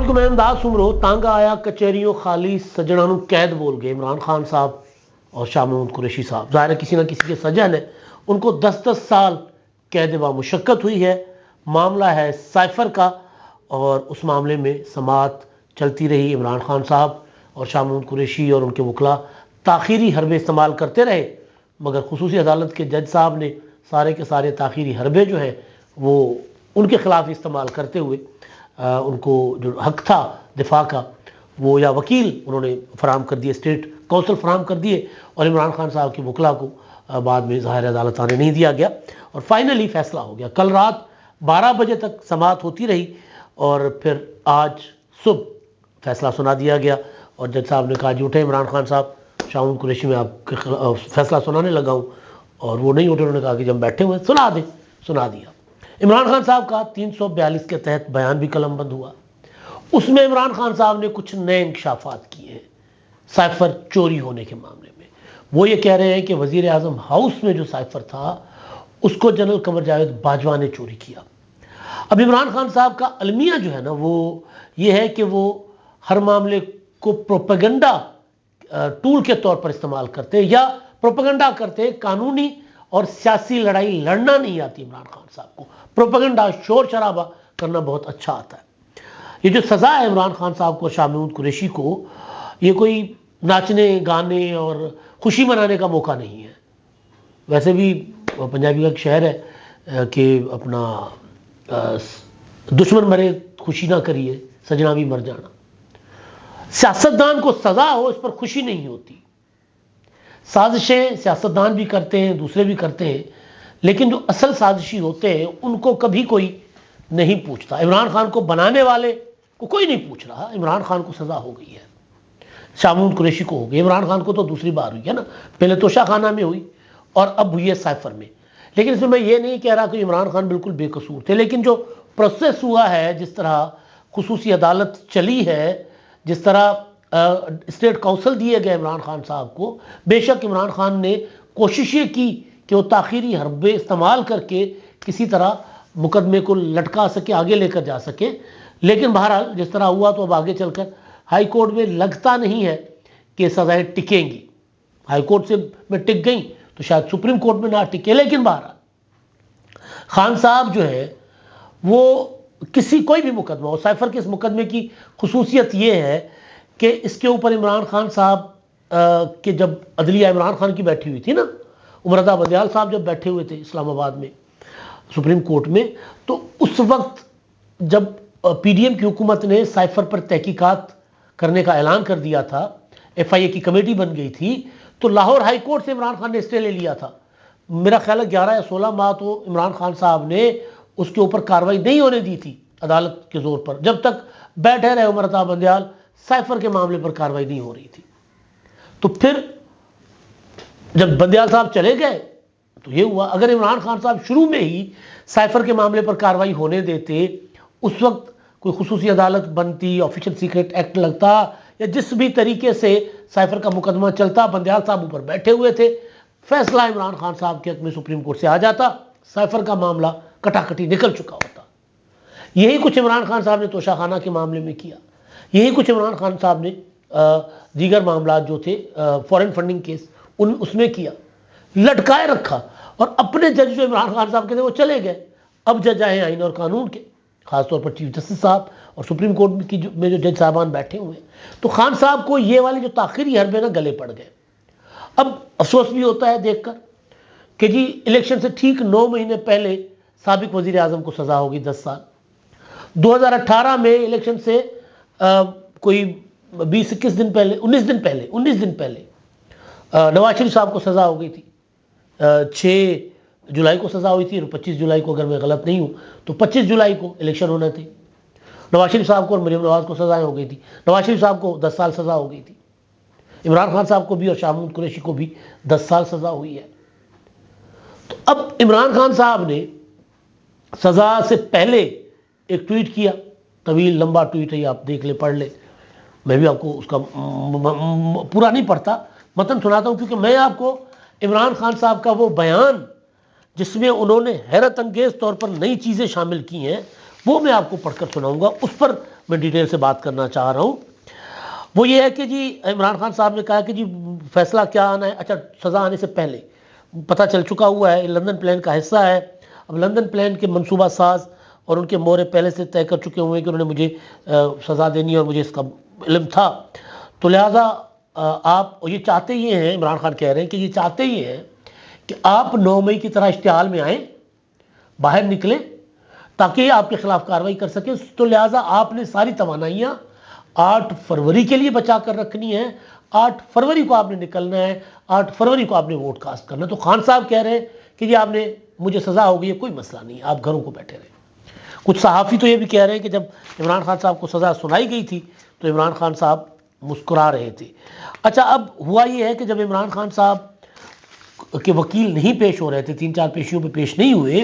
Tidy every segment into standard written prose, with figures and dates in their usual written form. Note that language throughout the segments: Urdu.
کو میں امداد سمرو تانگا آیا کچہریوں خالی سجڑانوں قید بول گئے عمران خان صاحب اور شاہ محمود قریشی صاحب. ظاہر ہے کسی نہ کسی کے سجن ہے. ان کو 10 سال قید با مشقت ہوئی ہے. معاملہ ہے سائفر کا اور اس معاملے میں سماعت چلتی رہی. عمران خان صاحب اور شاہ محمود قریشی اور ان کے وکلاء تاخیری حربے استعمال کرتے رہے، مگر خصوصی عدالت کے جج صاحب نے سارے کے سارے تاخیری حربے جو ہیں وہ ان کے خلاف استعمال کرتے ہوئے ان کو جو حق تھا دفاع کا وہ یا وکیل انہوں نے فراہم کر دیے، اسٹیٹ کونسل فراہم کر دیے، اور عمران خان صاحب کے وکلاء کو بعد میں ظاہر عدالت آنے نہیں دیا گیا اور فائنلی فیصلہ ہو گیا. کل رات 12 بجے تک سماعت ہوتی رہی اور پھر آج صبح فیصلہ سنا دیا گیا اور جج صاحب نے کہا جی اٹھے عمران خان صاحب، شاہ محمود قریشی میں آپ کے فیصلہ سنانے لگا ہوں، اور وہ نہیں اٹھے. انہوں نے کہا کہ جب بیٹھے ہوئے سنا دیں. سنا دیا. عمران خان صاحب کا 342 کے تحت بیان بھی قلم بند ہوا. اس میں عمران خان صاحب نے کچھ نئے انکشافات کیے ہیں سائفر چوری ہونے کے معاملے میں. وہ یہ کہہ رہے ہیں کہ وزیر اعظم ہاؤس میں جو سائفر تھا اس کو جنرل قمر جاوید باجوہ نے چوری کیا. اب عمران خان صاحب کا المیہ جو ہے نا وہ یہ ہے کہ وہ ہر معاملے کو پروپیگنڈا ٹول کے طور پر استعمال کرتے یا پروپیگنڈا کرتے. قانونی اور سیاسی لڑائی لڑنا نہیں آتی عمران خان صاحب کو، پروپیگنڈا شور شرابہ کرنا بہت اچھا آتا ہے. یہ جو سزا ہے عمران خان صاحب کو، شاہ محمود قریشی کو، یہ کوئی ناچنے گانے اور خوشی منانے کا موقع نہیں ہے. ویسے بھی پنجابی کا ایک شعر ہے کہ اپنا دشمن مرے خوشی نہ کریے سجنا بھی مر جانا. سیاستدان کو سزا ہو اس پر خوشی نہیں ہوتی. سازشیں سیاستدان بھی کرتے ہیں، دوسرے بھی کرتے ہیں، لیکن جو اصل سازشی ہوتے ہیں ان کو کبھی کوئی نہیں پوچھتا. عمران خان کو بنانے والے کو کوئی نہیں پوچھ رہا. عمران خان کو سزا ہو گئی ہے، شاہ محمود قریشی کو ہو گئی. عمران خان کو تو دوسری بار ہوئی ہے نا، پہلے توشہ خانہ میں ہوئی اور اب ہوئی ہے سائفر میں. لیکن اس میں میں یہ نہیں کہہ رہا کہ عمران خان بالکل بے قصور تھے، لیکن جو پروسیس ہوا ہے، جس طرح خصوصی عدالت چلی ہے، جس طرح اسٹیٹ کونسل دیے گئے عمران خان صاحب کو، بے شک عمران خان نے کوشش یہ کی کہ وہ تاخیری حربے استعمال کر کے کسی طرح مقدمے کو لٹکا سکے، آگے لے کر جا سکے. لیکن بہرحال جس طرح ہوا تو اب آگے چل کر ہائی کورٹ میں لگتا نہیں ہے کہ سزائیں ٹکیں گی. ہائی کورٹ سے میں ٹک گئیں تو شاید سپریم کورٹ میں نہ ٹکے. لیکن بہرحال خان صاحب جو ہے وہ کوئی بھی مقدمہ ہو، سائفر کے اس مقدمے کی خصوصیت یہ ہے کہ اس کے اوپر عمران خان صاحب کے جب عدلیہ عمران خان کی بیٹھی ہوئی تھی نا، عمرتا بندیال صاحب جب بیٹھے ہوئے تھے اسلام آباد میں سپریم کورٹ میں، تو اس وقت جب پی ڈی ایم کی حکومت نے سائفر پر تحقیقات کرنے کا اعلان کر دیا تھا، ایف آئی اے کی کمیٹی بن گئی تھی، تو لاہور ہائی کورٹ سے عمران خان نے اسٹے لے لیا تھا. میرا خیال ہے 11 یا 16 ماہ تو عمران خان صاحب نے اس کے اوپر کارروائی نہیں ہونے دی تھی عدالت کے زور پر، جب تک بیٹھے رہے عمرتا بندیال سائفر کے معاملے پر کارروائی نہیں ہو رہی تھی. تو پھر جب بندیال صاحب چلے گئے تو یہ ہوا. اگر عمران خان صاحب شروع میں ہی سائفر کے معاملے پر کارروائی ہونے دیتے، اس وقت کوئی خصوصی عدالت بنتی، آفیشل سیکرٹ ایکٹ لگتا، یا جس بھی طریقے سے سائفر کا مقدمہ چلتا، بندیال صاحب اوپر بیٹھے ہوئے تھے، فیصلہ عمران خان صاحب کے حق میں سپریم کورٹ سے آ جاتا، سائفر کا معاملہ کٹاکٹی نکل چکا ہوتا. یہی کچھ عمران خان صاحب نے توشہ خانہ کے معاملے میں کیا. یہی کچھ عمران خان صاحب نے دیگر معاملات جو تھے فورن فنڈنگ کیس اس میں کیا، لٹکائے رکھا. اور اپنے جج جو عمران خان صاحب کے تھے وہ چلے گئے. اب جج آئے آئین اور قانون کے، خاص طور پر چیف جسٹس صاحب اور سپریم کورٹ میں جو جج صاحبان بیٹھے ہوئے ہیں. تو خان صاحب کو یہ والی جو تاخیری حربے نا گلے پڑ گئے. اب افسوس بھی ہوتا ہے دیکھ کر کہ جی الیکشن سے ٹھیک 9 مہینے پہلے سابق وزیر اعظم کو سزا ہوگی 10 سال. 2018 میں الیکشن سے کوئی 20-21 دن پہلے 19 دن پہلے نواز شریف صاحب کو سزا ہو گئی تھی. 6 جولائی کو سزا ہوئی تھی اور 25 جولائی کو اگر میں غلط نہیں ہوں تو 25 جولائی کو الیکشن ہونا تھے. نواز شریف صاحب کو اور مریم نواز کو سزائیں ہو گئی تھی. نواز شریف صاحب کو 10 سال سزا ہو گئی تھی. عمران خان صاحب کو بھی اور شاہ محمود قریشی کو بھی 10 سال سزا ہوئی ہے. تو اب عمران خان صاحب نے سزا سے پہلے ایک ٹویٹ کیا، طویل لمبا ٹویٹ ہے، آپ دیکھ لیں، پڑھ لیں. میں بھی آپ کو اس کا پورا نہیں پڑھتا، متن سناتا ہوں، کیونکہ میں آپ کو عمران خان صاحب کا وہ بیان جس میں انہوں نے حیرت انگیز طور پر نئی چیزیں شامل کی ہیں وہ میں آپ کو پڑھ کر سناؤں گا، اس پر میں ڈیٹیل سے بات کرنا چاہ رہا ہوں۔ وہ یہ ہے کہ جی عمران خان صاحب نے کہا کہ جی فیصلہ کیا آنا ہے، اچھا سزا آنے سے پہلے پتہ چل چکا ہوا ہے، لندن پلان کا حصہ ہے۔ اب لندن پلان کے منصوبہ ساز اور ان کے مورے پہلے سے طے کر چکے ہوئے ہیں کہ انہوں نے مجھے سزا دینی ہے اور مجھے اس کا علم تھا، تو لہٰذا آپ یہ چاہتے یہ ہیں، عمران خان کہہ رہے ہیں کہ یہ چاہتے یہ ہیں کہ آپ 9 مئی کی طرح اشتعال میں آئیں، باہر نکلیں تاکہ آپ کے خلاف کارروائی کر سکیں، تو لہٰذا آپ نے ساری توانائیاں 8 فروری کے لیے بچا کر رکھنی ہے۔ 8 فروری کو آپ نے نکلنا ہے، 8 فروری کو آپ نے ووٹ کاسٹ کرنا ہے۔ تو خان صاحب کہہ رہے ہیں کہ جی آپ نے مجھے سزا ہو گئی ہے، کوئی مسئلہ نہیں، آپ گھروں کو بیٹھے رہیں۔ کچھ صحافی تو یہ بھی کہہ رہے ہیں کہ جب عمران خان صاحب کو سزا سنائی گئی تھی تو عمران خان صاحب مسکرا رہے تھے۔ اچھا اب ہوا یہ ہے کہ جب عمران خان صاحب کے وکیل نہیں پیش ہو رہے تھے، 3-4 پیشیوں پہ پیش نہیں ہوئے،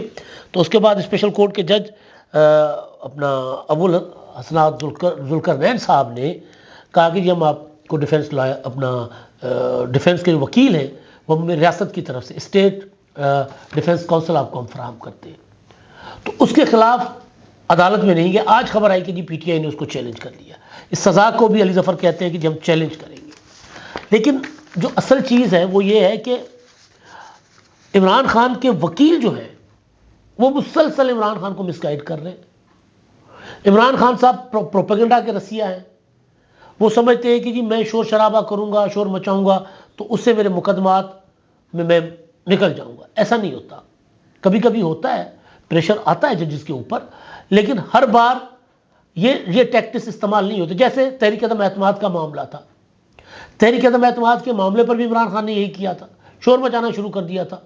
تو اس کے بعد اسپیشل کورٹ کے جج اپنا ابو الحسنات ذوالقرنین صاحب نے کہا کہ جی ہم آپ کو ڈیفنس لائر اپنا ڈیفنس کے وکیل ہیں وہ ہمیں ریاست کی طرف سے اسٹیٹ ڈیفنس کونسل آپ کو ہم فراہم کرتے ہیں، تو اس کے خلاف عدالت میں نہیں گئے۔ آج خبر آئی کہ جی پی ٹی آئی نے اس کو چیلنج کر لیا۔ اس سزا کو بھی علی ظفر کہتے ہیں کہ جی ہم چیلنج کریں گے، لیکن جو اصل چیز ہے وہ یہ ہے کہ عمران خان کے وکیل جو ہیں وہ مسلسل عمران خان کو مس گائیڈ کر رہے ہیں۔ عمران خان صاحب پروپیگنڈا کے رسیا ہیں، وہ سمجھتے ہیں کہ جی میں شور شرابہ کروں گا، شور مچاؤں گا تو اس سے میرے مقدمات میں نکل جاؤں گا۔ ایسا نہیں ہوتا، کبھی کبھی ہوتا ہے، پریشر آتا ہے ججز کے اوپر، لیکن ہر بار یہ ٹیکٹس استعمال نہیں ہوتے۔ جیسے تحریک عدم اعتماد کا معاملہ تھا، تحریک عدم اعتماد کے معاملے پر بھی عمران خان نے یہی کیا تھا، شور مچانا شروع کر دیا تھا۔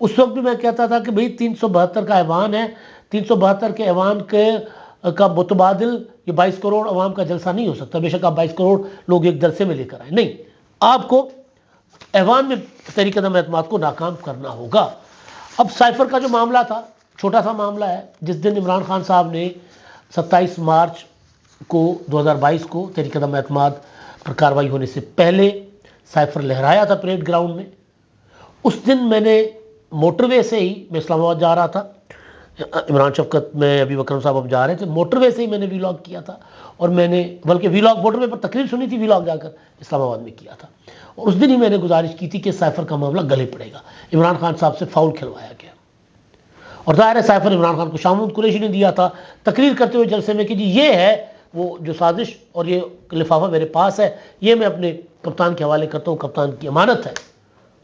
اس وقت بھی میں کہتا تھا کہ بھئی 372 کا ایوان ہے، 372 کے ایوان کا متبادل یہ 22 کروڑ عوام کا جلسہ نہیں ہو سکتا۔ بے شک آپ 22 کروڑ لوگ ایک جلسے میں لے کر آئیں، نہیں، آپ کو ایوان میں تحریک عدم اعتماد کو ناکام کرنا ہوگا۔ اب سائفر کا جو معاملہ تھا چھوٹا سا معاملہ ہے، جس دن عمران خان صاحب نے 27 مارچ کو 2022 کو تحریک عدم اعتماد پر کارروائی ہونے سے پہلے سائفر لہرایا تھا پریڈ گراؤنڈ میں، اس دن میں نے موٹر وے سے ہی، میں اسلام آباد جا رہا تھا، عمران شفقت میں ابھی وکرم صاحب اب جا رہے تھے، موٹر وے سے ہی میں نے ویلاگ کیا تھا، اور میں نے بلکہ ویلاگ موٹر وے پر تقریر سنی تھی، ویلاگ جا کر اسلام آباد میں کیا تھا، اور اس دن ہی میں نے گزارش کی تھی کہ سائفر کا معاملہ گلے پڑے گا۔ عمران خان صاحب سے فاؤل کھلوایا گیا، اور ظاہر ہے سائفر عمران خان کو شاہ محمود قریشی نے دیا تھا تقریر کرتے ہوئے جلسے میں کہ جی یہ ہے وہ جو سازش اور یہ لفافہ میرے پاس ہے، یہ میں اپنے کپتان کے حوالے کرتا ہوں، کپتان کی امانت ہے۔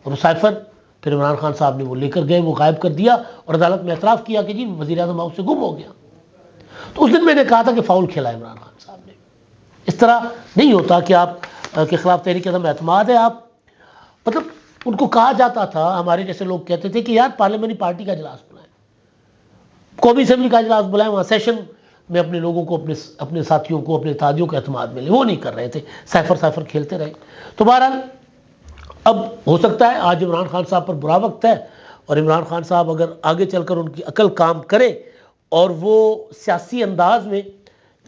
اور وہ سائفر پھر عمران خان صاحب نے وہ لے کر گئے، وہ غائب کر دیا اور عدالت میں اعتراف کیا کہ جی وزیر اعظم ہاؤس سے گم ہو گیا۔ تو اس دن میں نے کہا تھا کہ فاؤل کھیلا عمران خان صاحب نے۔ اس طرح نہیں ہوتا کہ آپ کے خلاف تحریک عدم اعتماد ہے، آپ مطلب ان کو کہا جاتا تھا، ہمارے جیسے لوگ کہتے تھے کہ یار پارلیمنٹری پارٹی کا اجلاس بلائیں، قومی اسمبلی کا اجلاس بلائیں، وہاں سیشن میں اپنے لوگوں کو، اپنے ساتھیوں کو، اپنے اتحادیوں کے اعتماد میں لیں، وہ نہیں کر رہے تھے، سائفر کھیلتے رہے۔ تو بہرحال اب ہو سکتا ہے آج عمران خان صاحب پر برا وقت ہے، اور عمران خان صاحب اگر آگے چل کر ان کی عقل کام کرے اور وہ سیاسی انداز میں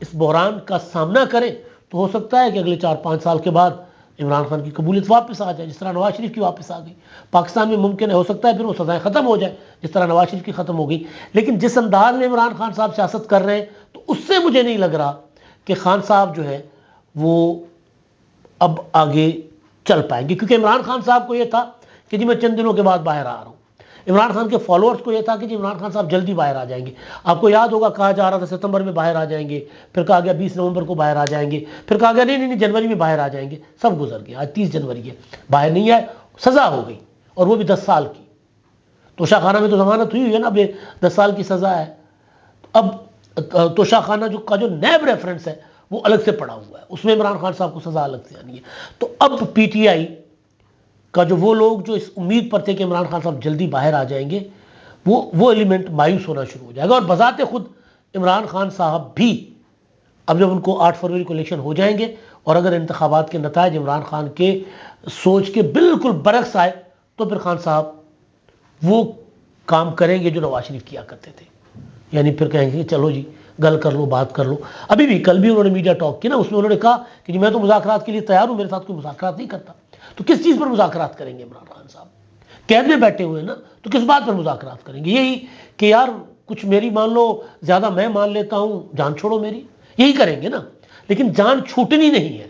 اس بحران کا سامنا کریں تو ہو سکتا ہے کہ اگلے 4-5 سال کے بعد عمران خان کی قبولیت واپس آ جائے، جس طرح نواز شریف کی واپس آ گئی۔ پاکستان میں ممکن ہے، ہو سکتا ہے پھر وہ سزائیں ختم ہو جائیں جس طرح نواز شریف کی ختم ہو گئی، لیکن جس انداز میں عمران خان صاحب سیاست کر رہے ہیں تو اس سے مجھے نہیں لگ رہا کہ خان صاحب جو ہے وہ اب آگے چل پائیں گے، کیونکہ عمران خان صاحب کو یہ تھا کہ جی میں چند دنوں کے بعد باہر آ رہا ہوں، عمران خان کے فالوورز کو یہ تھا کہ جی عمران خان صاحب جلدی باہر آ جائیں گے۔ آپ کو یاد ہوگا کہا جا رہا تھا ستمبر میں باہر آ جائیں گے، پھر کہا گیا 20 نومبر کو باہر آ جائیں گے، پھر کہا گیا نہیں جنوری میں باہر آ جائیں گے، سب گزر گیا، آج 30 جنوری ہے، باہر نہیں آئے، سزا ہو گئی، اور وہ بھی 10 سال کی۔ توشہ خانہ میں تو ضمانت ہوئی ہے نا، اب 10 سال کی سزا ہے۔ اب توشہ خانہ کا جو نیب ریفرنس ہے وہ الگ سے پڑا ہوا ہے، اس میں عمران خان صاحب کو سزا الگ سے آنی ہے۔ تو اب پی ٹی آئی کا جو وہ لوگ جو اس امید پر تھے کہ عمران خان صاحب جلدی باہر آ جائیں گے، وہ ایلیمنٹ مایوس ہونا شروع ہو جائے گا، اور بذات خود عمران خان صاحب بھی اب جب ان کو 8 فروری کو الیکشن ہو جائیں گے اور اگر انتخابات کے نتائج عمران خان کے سوچ کے بالکل برعکس آئے تو پھر خان صاحب وہ کام کریں گے جو نواز شریف کیا کرتے تھے، یعنی پھر کہیں گے چلو جی گل کر لو، بات کر لو۔ ابھی بھی کل بھی انہوں نے میڈیا ٹاک کی نا، اس میں انہوں نے کہا کہ جی میں تو مذاکرات کے لیے تیار ہوں، میرے ساتھ کوئی مذاکرات نہیں کرتا۔ تو کس چیز پر مذاکرات کریں گے عمران خان صاحب؟ قید میں بیٹھے ہوئے ہیں نا، تو کس بات پر مذاکرات کریں گے؟ یہی کہ یار کچھ میری مان لو، زیادہ میں مان لیتا ہوں، جان چھوڑو میری، یہی کریں گے نا. لیکن جان چھوٹنی نہیں ہے،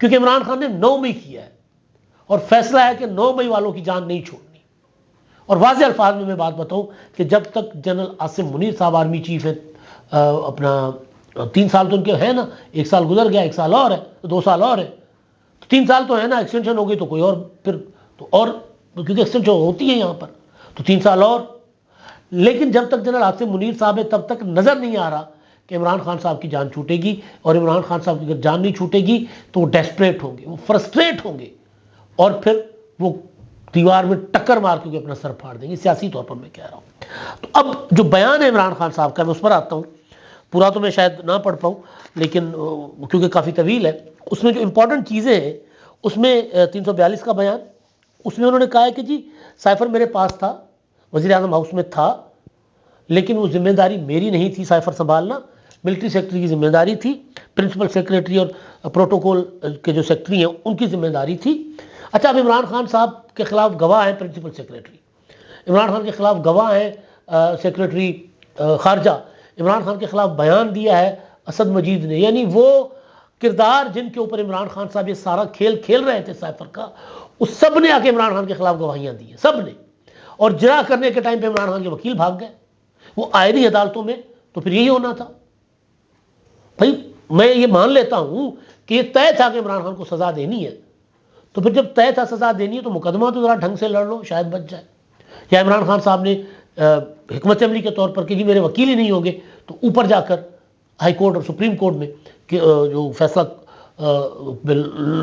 کیونکہ عمران خان نے 9 مئی کیا ہے اور فیصلہ ہے کہ 9 مئی والوں کی جان نہیں چھوڑنی. اور واضح الفاظ میں بات بتاؤں کہ جب تک جنرل عاصم منیر صاحب آرمی چیف ہے، اپنا 3 سال تو ان کے ہیں نا، 1 سال گزر گیا، 1 سال اور ہے، 2 سال اور ہے، تو 3 سال تو ہے نا، ایکسٹینشن ہو گئی تو کوئی اور پھر تو اور، کیونکہ ایکسٹینشن ہوتی ہے یہاں پر، تو 3 سال اور. لیکن جب تک جنرل عاصم منیر صاحب ہے تب تک نظر نہیں آ رہا کہ عمران خان صاحب کی جان چھوٹے گی. اور عمران خان صاحب کی اگر جان نہیں چھوٹے گی تو وہ ڈیسپریٹ ہوں گے، وہ فرسٹریٹ ہوں گے، اور پھر وہ دیوار میں ٹکر مار کے اپنا سر پھاڑ دیں گے، سیاسی طور پر میں کہہ رہا ہوں. تو اب جو بیان ہے عمران خان صاحب کا، میں اس پر آتا ہوں. پورا تو میں شاید نہ پڑھ پاؤں، لیکن کیونکہ کافی طویل ہے. اس میں جو امپورٹنٹ چیزیں ہیں اس میں 342 کا بیان، اس میں انہوں نے کہا ہے کہ جی سائفر میرے پاس تھا، وزیر اعظم ہاؤس میں تھا، لیکن وہ ذمہ داری میری نہیں تھی سائفر سنبھالنا، ملٹری سیکرٹری کی ذمہ داری تھی، پرنسپل سیکرٹری اور پروٹوکول کے جو سیکرٹری ہیں ان کی ذمہ داری تھی. اچھا، اب عمران خان صاحب کے خلاف گواہ ہیں پرنسپل سیکرٹری، عمران خان کے خلاف گواہ ہیں سیکرٹری خارجہ، عمران خان کے خلاف بیان دیا ہے اسد مجید نے. یعنی وہ کردار جن کے اوپر عمران خان صاحب یہ سارا کھیل کھیل رہے تھے سائفر کا، اس سب نے آ کے عمران خان کے خلاف گواہیاں دی ہیں، سب نے. اور جرا کرنے کے ٹائم پہ عمران خان کے وکیل بھاگ گئے، وہ آئے نہیں عدالتوں میں، تو پھر یہی ہونا تھا. بھائی میں یہ مان لیتا ہوں کہ یہ طے تھا کہ عمران خان کو سزا دینی ہے، تو پھر جب طے تھا سزا دینی ہے تو مقدمہ تو ذرا ڈھنگ سے لڑ لو، شاید بچ جائے. یا عمران خان صاحب نے حکمت عملی کے طور پر کہ جی میرے وکیل ہی نہیں ہوں گے، تو اوپر جا کر ہائی کورٹ اور سپریم کورٹ میں جو فیصلہ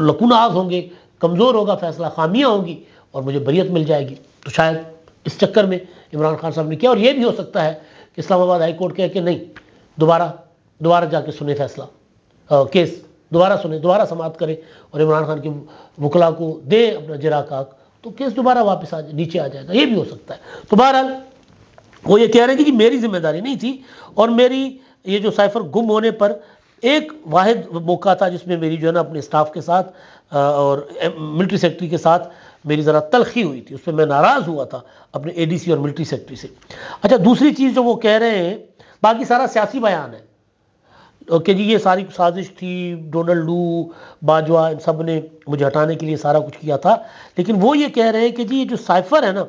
لکوناز ہوں گے، کمزور ہوگا فیصلہ، خامیاں ہوں گی اور مجھے بریت مل جائے گی. تو شاید اس چکر میں عمران خان صاحب نے کیا. اور یہ بھی ہو سکتا ہے کہ اسلام آباد ہائی کورٹ کہے کہ نہیں، دوبارہ جا کے سنے فیصلہ، کیس دوبارہ سنے، دوبارہ سماعت کرے اور عمران خان کے وکلاء کو دے اپنا جرا کاک، تو کیس دوبارہ واپس نیچے آ جائے گا. یہ بھی ہو سکتا ہے. تو بہرحال وہ یہ کہہ رہے ہیں کہ میری ذمہ داری نہیں تھی، اور میری یہ جو سائفر گم ہونے پر ایک واحد موقع تھا جس میں میری جو ہے نا اپنے اسٹاف کے ساتھ اور ملٹری سیکرٹری کے ساتھ میری ذرا تلخی ہوئی تھی، اس پہ میں ناراض ہوا تھا اپنے اے ڈی سی اور ملٹری سیکرٹری سے. اچھا، دوسری چیز جو وہ کہہ رہے ہیں، باقی سارا سیاسی بیان ہے کہ جی یہ ساری سازش تھی، ڈونلڈ لو، باجوہ، ان سب نے مجھے ہٹانے کے لیے سارا کچھ کیا تھا. لیکن وہ یہ کہہ رہے ہیں کہ جی یہ جو سائفر ہے نا،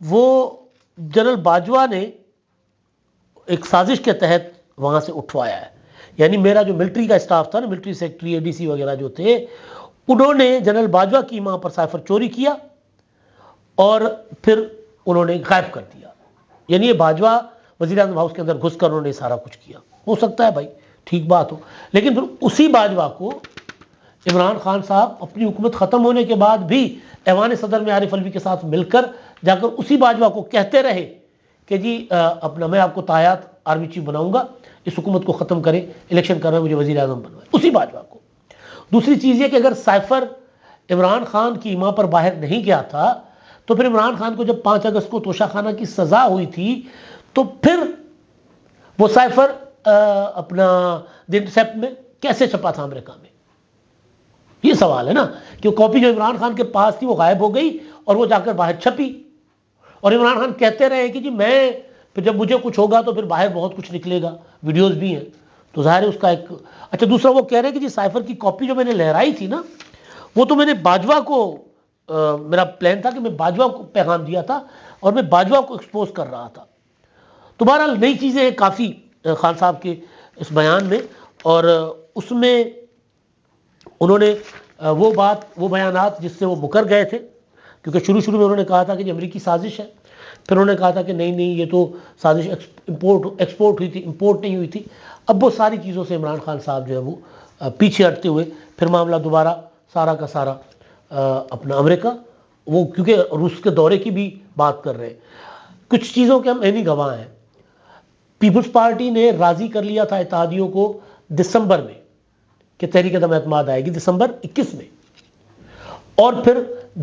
وہ جنرل باجوہ نے ایک سازش کے تحت وہاں سے اٹھوایا ہے. یعنی میرا جو ملٹری کا اسٹاف تھا نا، ملٹری سیکرٹری، اے ڈی سی وغیرہ جو تھے، انہوں نے جنرل باجوہ کی ماں پر سائفر چوری کیا اور پھر انہوں نے غائب کر دیا. یعنی یہ باجوہ وزیر اعظم ہاؤس کے اندر گھس کر انہوں نے سارا کچھ کیا. ہو سکتا ہے بھائی ٹھیک بات ہو، لیکن پھر اسی باجوہ کو عمران خان صاحب اپنی حکومت ختم ہونے کے بعد بھی ایوان صدر میں عارف علوی کے ساتھ مل کر جا کر اسی باجوہ کو کہتے رہے کہ جی اپنا میں آپ کو تایات آرمی چیف بناؤں گا، اس حکومت کو ختم کریں، الیکشن کر رہے ہیں، مجھے وزیر اعظم بنوائے، اسی باجوہ کو. دوسری چیز یہ کہ اگر سائفر عمران خان کی ماں پر باہر نہیں گیا تھا تو پھر عمران خان کو جب 5 اگست کو توشہ خانہ کی سزا ہوئی تھی تو پھر وہ سائفر اپنا دی انٹرسیپٹ میں کیسے چھپا تھا امریکہ میں؟ یہ سوال ہے نا، کہ وہ کاپی جو عمران خان کے پاس تھی وہ غائب ہو گئی اور وہ جا کر باہر چھپی، اور عمران خان کہتے رہے کہ جی میں پھر جب مجھے کچھ ہوگا تو پھر باہر بہت کچھ نکلے گا، ویڈیوز بھی ہیں، تو ظاہر ہے اس کا ایک. اچھا، دوسرا وہ کہہ رہے ہیں کہ جی سائفر کی کاپی جو میں نے لہرائی تھی نا، وہ تو میں نے باجوہ کو، میرا پلان تھا کہ میں باجوہ کو پیغام دیا تھا اور میں باجوہ کو ایکسپوز کر رہا تھا. تو بہرحال نئی چیزیں کافی خان صاحب کے اس بیان میں، اور اس میں انہوں نے وہ بیانات جس سے وہ مکر گئے تھے، کیونکہ شروع میں انہوں نے کہا تھا کہ یہ امریکی سازش ہے، پھر انہوں نے کہا تھا کہ نہیں یہ تو سازش ایکسپورٹ ہوئی تھی، امپورٹ نہیں ہوئی تھی. اب وہ ساری چیزوں سے عمران خان صاحب جو ہے وہ پیچھے ہٹتے ہوئے پھر معاملہ دوبارہ سارا کا سارا اپنا امریکہ، وہ کیونکہ روس کے دورے کی بھی بات کر رہے ہیں. کچھ چیزوں کے ہم عینی گواہ ہیں. پیپلز پارٹی نے راضی کر لیا تھا اتحادیوں کو دسمبر میں کہ تحریک عدم اعتماد آئے گی، دسمبر 21 میں، اور پھر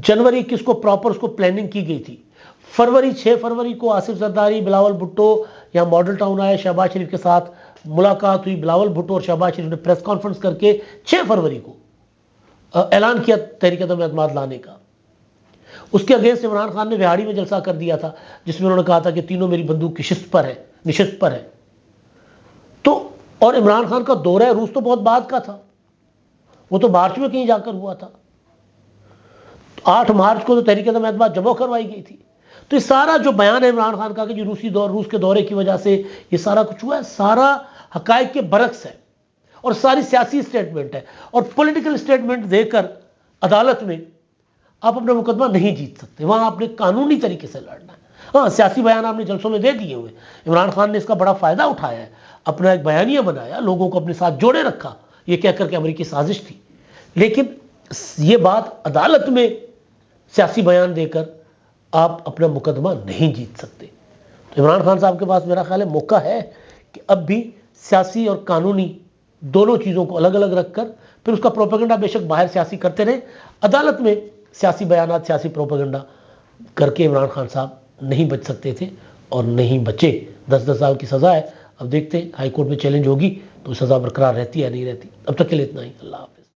جنوری 21 کو پراپر اس کو پلاننگ کی گئی تھی. 6 فروری کو آصف زرداری، بلاول بھٹو یہاں ماڈل ٹاؤن آئے، شہباز شریف کے ساتھ ملاقات ہوئی. بلاول بھٹو اور شہباز شریف نے پریس کانفرنس کر کے 6 فروری کو اعلان کیا تحریک عدم اعتماد لانے کا. اس کے اگینسٹ عمران خان نے وہاڑی میں جلسہ کر دیا تھا جس میں انہوں نے کہا تھا کہ تینوں میری بندوق کی نشست پر ہے. تو اور عمران خان کا دورہ روس تو بہت بعد کا تھا, وہ تو مارچ میں کہیں جا کر ہوا تھا. 8 مارچ کو تو تحریک عدم اعتماد جمع کروائی گئی تھی. تو یہ سارا جو بیان ہے عمران خان کا کہ جی روس کے دورے کی وجہ سے یہ سارا کچھ ہوا ہے, سارا حقائق کے برعکس ہے اور ساری سیاسی سٹیٹمنٹ ہے. اور پولیٹیکل سٹیٹمنٹ دے کر عدالت میں آپ اپنا مقدمہ نہیں جیت سکتے, وہاں آپ نے قانونی طریقے سے لڑنا ہے. ہاں, سیاسی بیان آپ نے جلسوں میں دے دیے ہوئے, عمران خان نے اس کا بڑا فائدہ اٹھایا ہے, اپنا ایک بیانیہ بنایا, لوگوں کو اپنے ساتھ جوڑے رکھا یہ کہہ کر کہ امریکی سازش تھی. لیکن یہ بات عدالت میں سیاسی بیان دے کر آپ اپنا مقدمہ نہیں جیت سکتے. تو عمران خان صاحب کے پاس میرا خیال ہے موقع ہے کہ اب بھی سیاسی اور قانونی دونوں چیزوں کو الگ الگ رکھ کر پھر اس کا پروپیگنڈا بے شک باہر سیاسی کرتے رہے, عدالت میں سیاسی بیانات سیاسی پروپیگنڈا کر کے عمران خان صاحب نہیں بچ سکتے تھے اور نہیں بچے. 10 سال کی سزا ہے, اب دیکھتے ہیں ہائی کورٹ میں چیلنج ہوگی تو سزا برقرار رہتی ہے نہیں رہتی. اب تک کے لیے اتنا ہی. اللہ حافظ.